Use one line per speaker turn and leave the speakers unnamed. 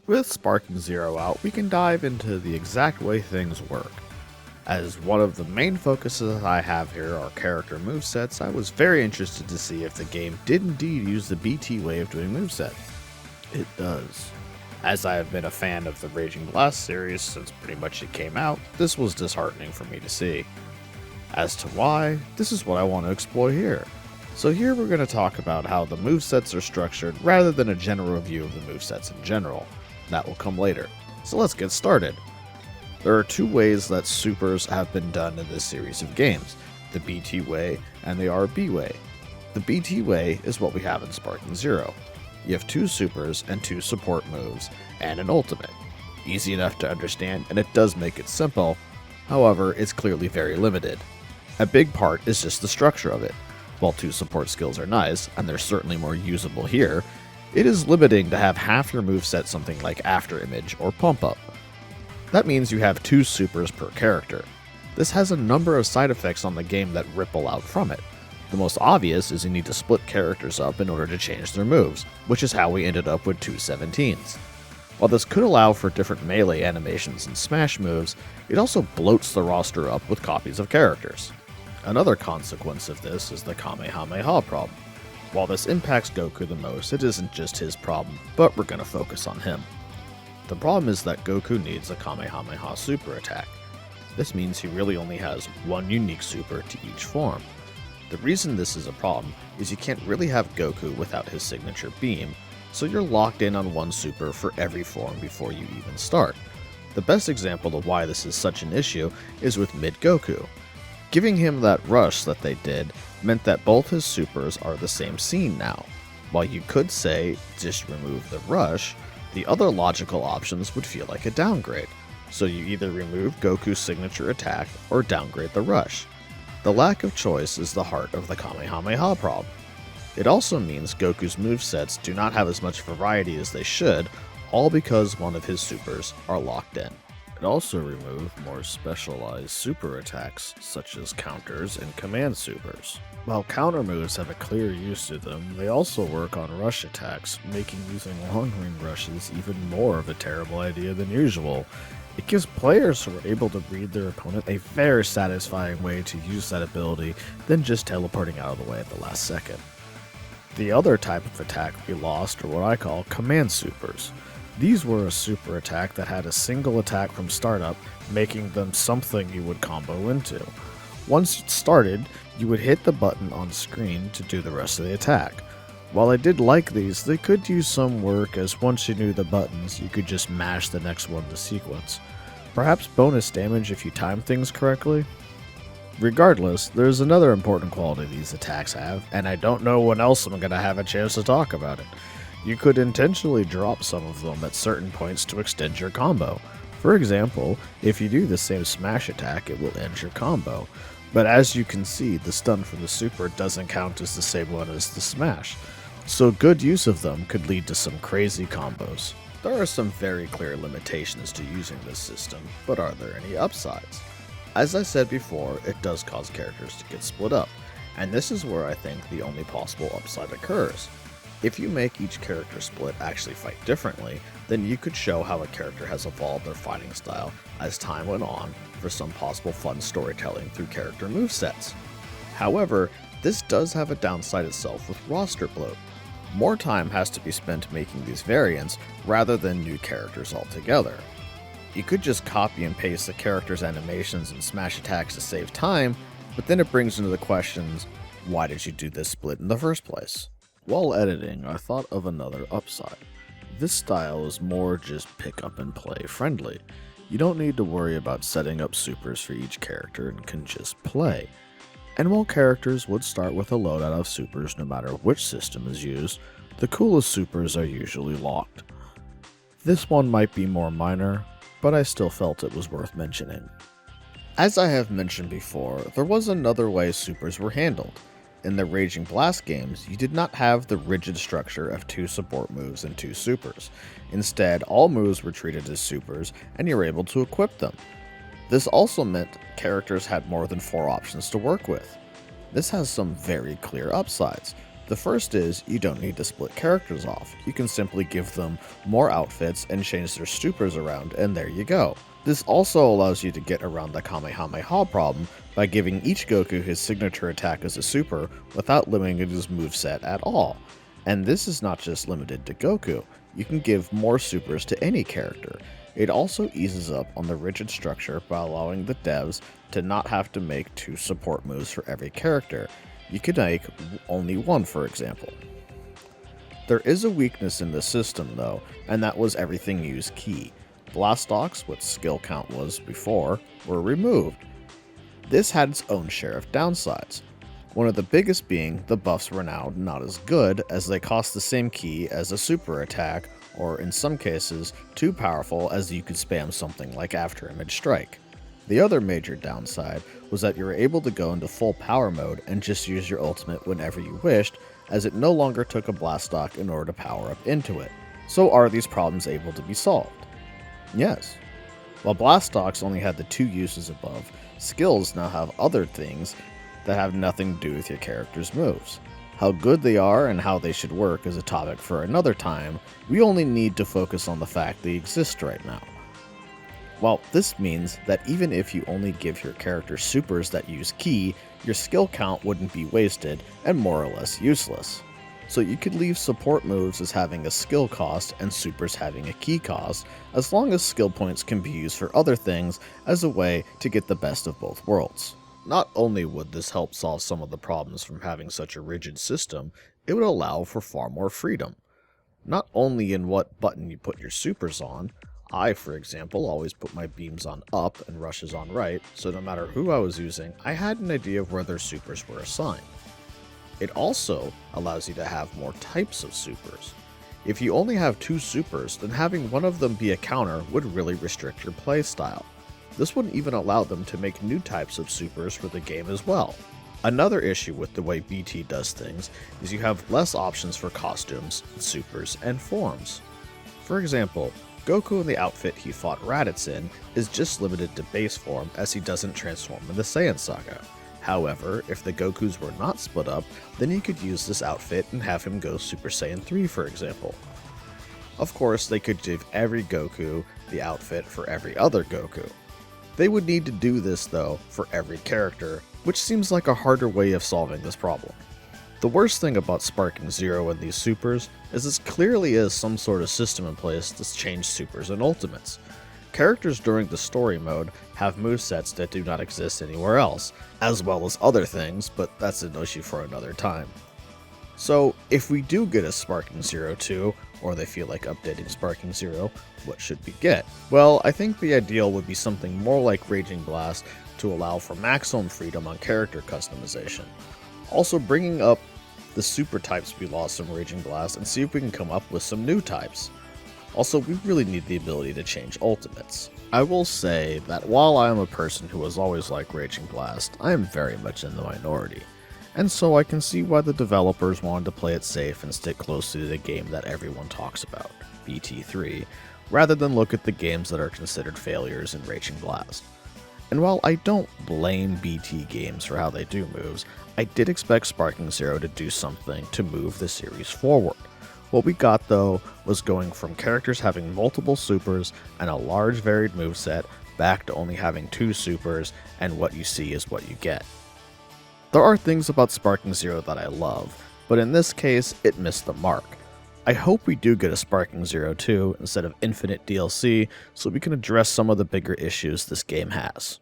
With Sparking Zero out, we can dive into the exact way things work. As one of the main focuses I have here are character movesets, I was very interested to see if the game did indeed use the BT way of doing movesets. It does. As I have been a fan of the Raging Blast series since pretty much it came out, this was disheartening for me to see. As to why, this is what I want to explore here. So here we're going to talk about how the movesets are structured rather than a general review of the movesets in general. That will come later. So let's get started. There are two ways that supers have been done in this series of games, the BT way and the RB way. The BT way is what we have in Sparking Zero. You have two supers and two support moves, and an ultimate. Easy enough to understand, and it does make it simple, however, it's clearly very limited. A big part is just the structure of it. While two support skills are nice, and they're certainly more usable here, it is limiting to have half your moveset something like After Image or Pump Up. That means you have two supers per character. This has a number of side effects on the game that ripple out from it. The most obvious is you need to split characters up in order to change their moves, which is how we ended up with two 17s. While this could allow for different melee animations and smash moves, it also bloats the roster up with copies of characters. Another consequence of this is the Kamehameha problem. While this impacts Goku the most, it isn't just his problem, but we're going to focus on him. The problem is that Goku needs a Kamehameha super attack. This means he really only has one unique super to each form. The reason this is a problem is you can't really have Goku without his signature beam, so you're locked in on one super for every form before you even start. The best example of why this is such an issue is with Mid Goku. Giving him that rush that they did meant that both his supers are the same scene now. While you could say, just remove the rush, the other logical options would feel like a downgrade. So you either remove Goku's signature attack or downgrade the rush. The lack of choice is the heart of the Kamehameha problem. It also means Goku's movesets do not have as much variety as they should, all because one of his supers are locked in. It also removed more specialized super attacks, such as counters and command supers. While counter moves have a clear use to them, they also work on rush attacks, making using long-range rushes even more of a terrible idea than usual. It gives players who are able to read their opponent a very satisfying way to use that ability than just teleporting out of the way at the last second. The other type of attack we lost are what I call command supers. These were a super attack that had a single attack from startup, making them something you would combo into. Once it started, you would hit the button on screen to do the rest of the attack. While I did like these, they could use some work, as once you knew the buttons, you could just mash the next one to sequence. Perhaps bonus damage if you time things correctly? Regardless, there's another important quality these attacks have, and I don't know when else I'm going to have a chance to talk about it. You could intentionally drop some of them at certain points to extend your combo. For example, if you do the same smash attack, it will end your combo. But as you can see, the stun from the super doesn't count as the same one as the smash. So good use of them could lead to some crazy combos. There are some very clear limitations to using this system, but are there any upsides? As I said before, it does cause characters to get split up, and this is where I think the only possible upside occurs. If you make each character split actually fight differently, then you could show how a character has evolved their fighting style as time went on for some possible fun storytelling through character movesets. However, this does have a downside itself with roster bloat. More time has to be spent making these variants rather than new characters altogether. You could just copy and paste the character's animations and smash attacks to save time, but then it brings into the questions, why did you do this split in the first place? While editing, I thought of another upside. This style is more just pick up and play friendly. You don't need to worry about setting up supers for each character and can just play. And while characters would start with a loadout of supers no matter which system is used, the coolest supers are usually locked. This one might be more minor, but I still felt it was worth mentioning. As I have mentioned before, there was another way supers were handled. In the Raging Blast games, you did not have the rigid structure of two support moves and two supers. Instead, all moves were treated as supers, and you were able to equip them. This also meant characters had more than 4 options to work with. This has some very clear upsides. The first is you don't need to split characters off. You can simply give them more outfits and change their supers around, and there you go. This also allows you to get around the Kamehameha problem by giving each Goku his signature attack as a super without limiting his moveset at all. And this is not just limited to Goku, you can give more supers to any character. It also eases up on the rigid structure by allowing the devs to not have to make 2 support moves for every character. You could make only one, for example. There is a weakness in the system though, and that was everything used ki. Blastox, what skill count was before, were removed. This had its own share of downsides. One of the biggest being the buffs were now not as good as they cost the same ki as a super attack, or in some cases, too powerful as you could spam something like After Image Strike. The other major downside was that you were able to go into full power mode and just use your ultimate whenever you wished, as it no longer took a Blastock in order to power up into it. So are these problems able to be solved? Yes. While Blastox only had the 2 uses above, skills now have other things that have nothing to do with your character's moves. How good they are and how they should work is a topic for another time. We only need to focus on the fact they exist right now. Well, this means that even if you only give your character supers that use ki, your skill count wouldn't be wasted and more or less useless. So you could leave support moves as having a skill cost and supers having a ki cost, as long as skill points can be used for other things as a way to get the best of both worlds. Not only would this help solve some of the problems from having such a rigid system, it would allow for far more freedom. Not only in what button you put your supers on. I, for example, always put my beams on up and rushes on right, so no matter who I was using, I had an idea of where their supers were assigned. It also allows you to have more types of supers. If you only have 2 supers, then having one of them be a counter would really restrict your playstyle. This wouldn't even allow them to make new types of supers for the game as well. Another issue with the way BT does things is you have less options for costumes, supers, and forms. For example, Goku in the outfit he fought Raditz in is just limited to base form as he doesn't transform in the Saiyan Saga. However, if the Gokus were not split up, then you could use this outfit and have him go Super Saiyan 3 for example. Of course, they could give every Goku the outfit for every other Goku. They would need to do this though for every character, which seems like a harder way of solving this problem. The worst thing about Sparking Zero and these supers is this clearly is some sort of system in place to change supers and ultimates. Characters during the story mode have movesets that do not exist anywhere else, as well as other things, but that's an issue for another time. So, if we do get a Sparking Zero 2, or they feel like updating Sparking Zero, what should we get? Well, I think the ideal would be something more like Raging Blast to allow for maximum freedom on character customization. Also bringing up the super types we lost from Raging Blast and see if we can come up with some new types. Also, we really need the ability to change ultimates. I will say that while I am a person who has always liked Raging Blast, I am very much in the minority. And so I can see why the developers wanted to play it safe and stick close to the game that everyone talks about, BT3, rather than look at the games that are considered failures in Raging Blast. And while I don't blame BT games for how they do moves, I did expect Sparking Zero to do something to move the series forward. What we got though was going from characters having multiple supers and a large varied moveset back to only having 2 supers, and what you see is what you get. There are things about Sparking Zero that I love, but in this case it missed the mark. I hope we do get a Sparking Zero 2 instead of infinite DLC so we can address some of the bigger issues this game has.